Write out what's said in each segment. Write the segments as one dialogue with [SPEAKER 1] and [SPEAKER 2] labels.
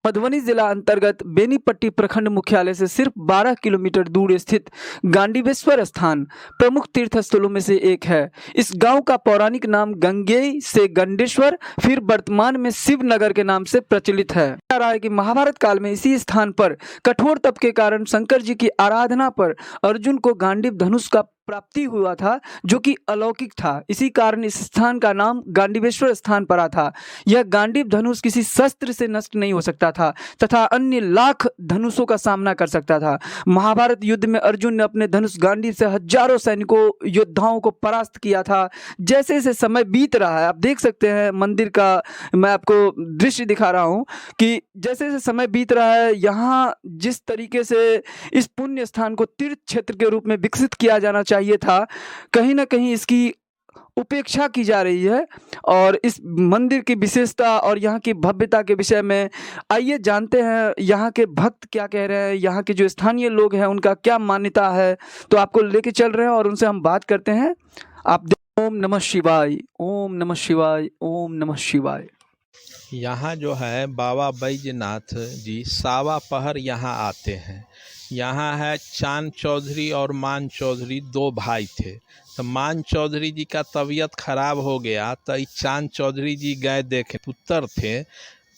[SPEAKER 1] मधुबनी जिला अंतर्गत बेनीपट्टी प्रखंड मुख्यालय से सिर्फ 12 किलोमीटर दूर स्थित गांडीवेश्वर स्थान प्रमुख तीर्थ स्थलों में से एक है। इस गांव का पौराणिक नाम गंगेई से गंडेश्वर फिर वर्तमान में शिवनगर के नाम से प्रचलित है। कहा रहा है कि महाभारत काल में इसी स्थान पर कठोर तप के कारण शंकर जी की आराधना पर अर्जुन को गांडीव धनुष का प्राप्ति हुआ था, जो कि अलौकिक था। इसी कारण इस स्थान का नाम गांडीवेश्वर स्थान पड़ा था। यह गांडीव धनुष किसी शस्त्र से नष्ट नहीं हो सकता था तथा अन्य लाख धनुषों का सामना कर सकता था। महाभारत युद्ध में अर्जुन ने अपने धनुष गांडीव से हजारों सैनिकों योद्धाओं को परास्त किया था। जैसे जैसे समय बीत रहा है, आप देख सकते हैं मंदिर का मैं आपको दृश्य दिखा रहा हूँ कि जैसे जैसे समय बीत रहा है, यहाँ जिस तरीके से इस पुण्य स्थान को तीर्थ क्षेत्र के रूप में विकसित किया जाना चाहिए था, कहीं ना कहीं इसकी उपेक्षा की जा रही है। और इस मंदिर की विशेषता और यहाँ की भव्यता के विषय में आइए जानते हैं यहाँ के भक्त क्या कह रहे हैं, यहाँ के जो स्थानीय लोग हैं उनका क्या मान्यता है। तो आपको लेके चल रहे हैं और उनसे हम बात करते हैं। आप ओम नमः शिवाय, ओम नमः शिवाय, ओम नमः शिवाय।
[SPEAKER 2] यहाँ जो है बाबा बैजनाथ जी सावा पहर यहाँ आते हैं। यहाँ है चांद चौधरी और मान चौधरी, दो भाई थे। तो मान चौधरी जी का तबीयत खराब हो गया तो चांद चौधरी जी गए देखे, पुत्र थे।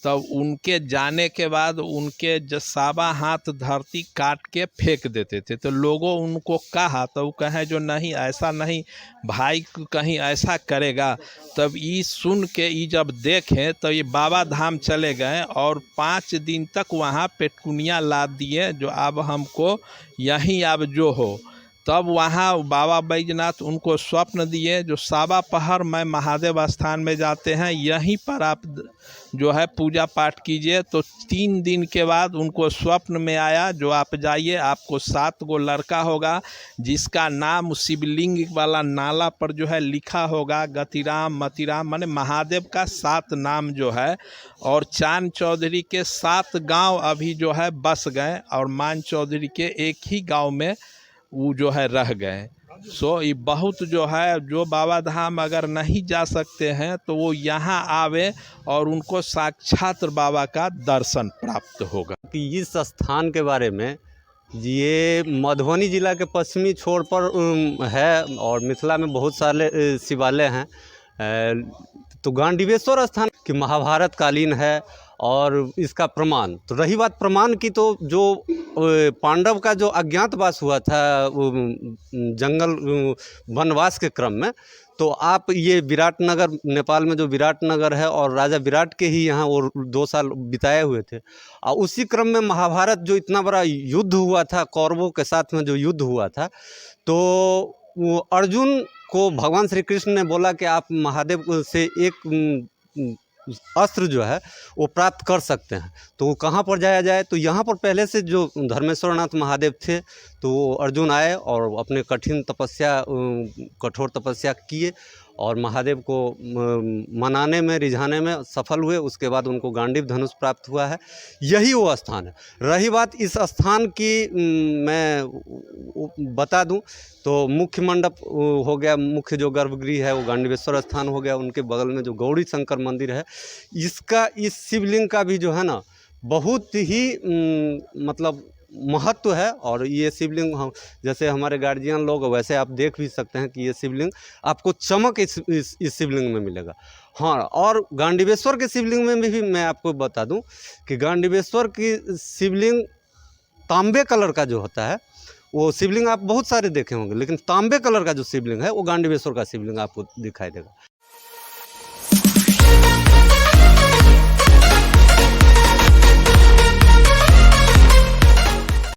[SPEAKER 2] तब उनके जाने के बाद उनके जो सावा हाथ धरती काट के फेंक देते थे। तो लोगों उनको कहा तो वो कहे जो नहीं, ऐसा नहीं, भाई कहीं ऐसा करेगा। तब ये सुन के ये जब देखें तो ये बाबा धाम चले गए और 5 दिन तक वहाँ पेटकुनिया लाद दिए, जो अब हमको यहीं अब जो हो। तब वहाँ बाबा बैजनाथ उनको स्वप्न दिए, जो सावा पहर में महादेव स्थान में जाते हैं, यहीं पर आप जो है पूजा पाठ कीजिए। तो 3 दिन के बाद उनको स्वप्न में आया, जो आप जाइए, आपको 7 गो लड़का होगा जिसका नाम शिवलिंग वाला नाला पर जो है लिखा होगा, गतिराम मतिराम, माने महादेव का 7 नाम जो है। और चांद चौधरी के 7 गांव अभी जो है बस गए और मान चौधरी के एक ही गांव में वो जो है रह गए। सो ये बहुत जो है, जो बाबा धाम अगर नहीं जा सकते हैं तो वो यहाँ आवे और उनको साक्षात बाबा का दर्शन प्राप्त होगा।
[SPEAKER 3] कि इस स्थान के बारे में, ये मधुबनी जिला के पश्चिमी छोर पर है और मिथिला में बहुत सारे शिवालय हैं। तो गांडीवेश्वर स्थान कि महाभारत कालीन है और इसका प्रमाण, तो रही बात प्रमाण की, तो जो पांडव का जो अज्ञातवास हुआ था जंगल वनवास के क्रम में, तो आप ये विराटनगर, नेपाल में जो विराटनगर है और राजा विराट के ही यहाँ वो 2 साल बिताए हुए थे। और उसी क्रम में महाभारत जो इतना बड़ा युद्ध हुआ था, कौरवों के साथ में जो युद्ध हुआ था, तो वो अर्जुन को भगवान श्री कृष्ण ने बोला कि आप महादेव से एक अस्त्र जो है वो प्राप्त कर सकते हैं। तो वो कहाँ पर जाया जाए, तो यहाँ पर पहले से जो धर्मेश्वरनाथ महादेव थे, तो अर्जुन आए और अपने कठोर तपस्या किए और महादेव को मनाने में, रिझाने में सफल हुए। उसके बाद उनको गांडीव धनुष प्राप्त हुआ है। यही वो स्थान है। रही बात इस स्थान की, मैं बता दूं तो मुख्य मंडप हो गया, मुख्य जो गर्भगृह है वो गांडीवेश्वर स्थान हो गया। उनके बगल में जो गौरी शंकर मंदिर है, इसका, इस शिवलिंग का भी जो है ना बहुत ही मतलब महत्व है। और ये शिवलिंग हम जैसे हमारे गार्जियन लोग, वैसे आप देख भी सकते हैं कि ये शिवलिंग आपको चमक इस शिवलिंग में मिलेगा। हाँ, और गांडीवेश्वर के शिवलिंग में भी मैं आपको बता दूं कि गांडीवेश्वर की शिवलिंग तांबे कलर का जो होता है, वो शिवलिंग आप बहुत सारे देखे होंगे, लेकिन तांबे कलर का जो शिवलिंग है वो गांडीवेश्वर का शिवलिंग आपको दिखाई देगा।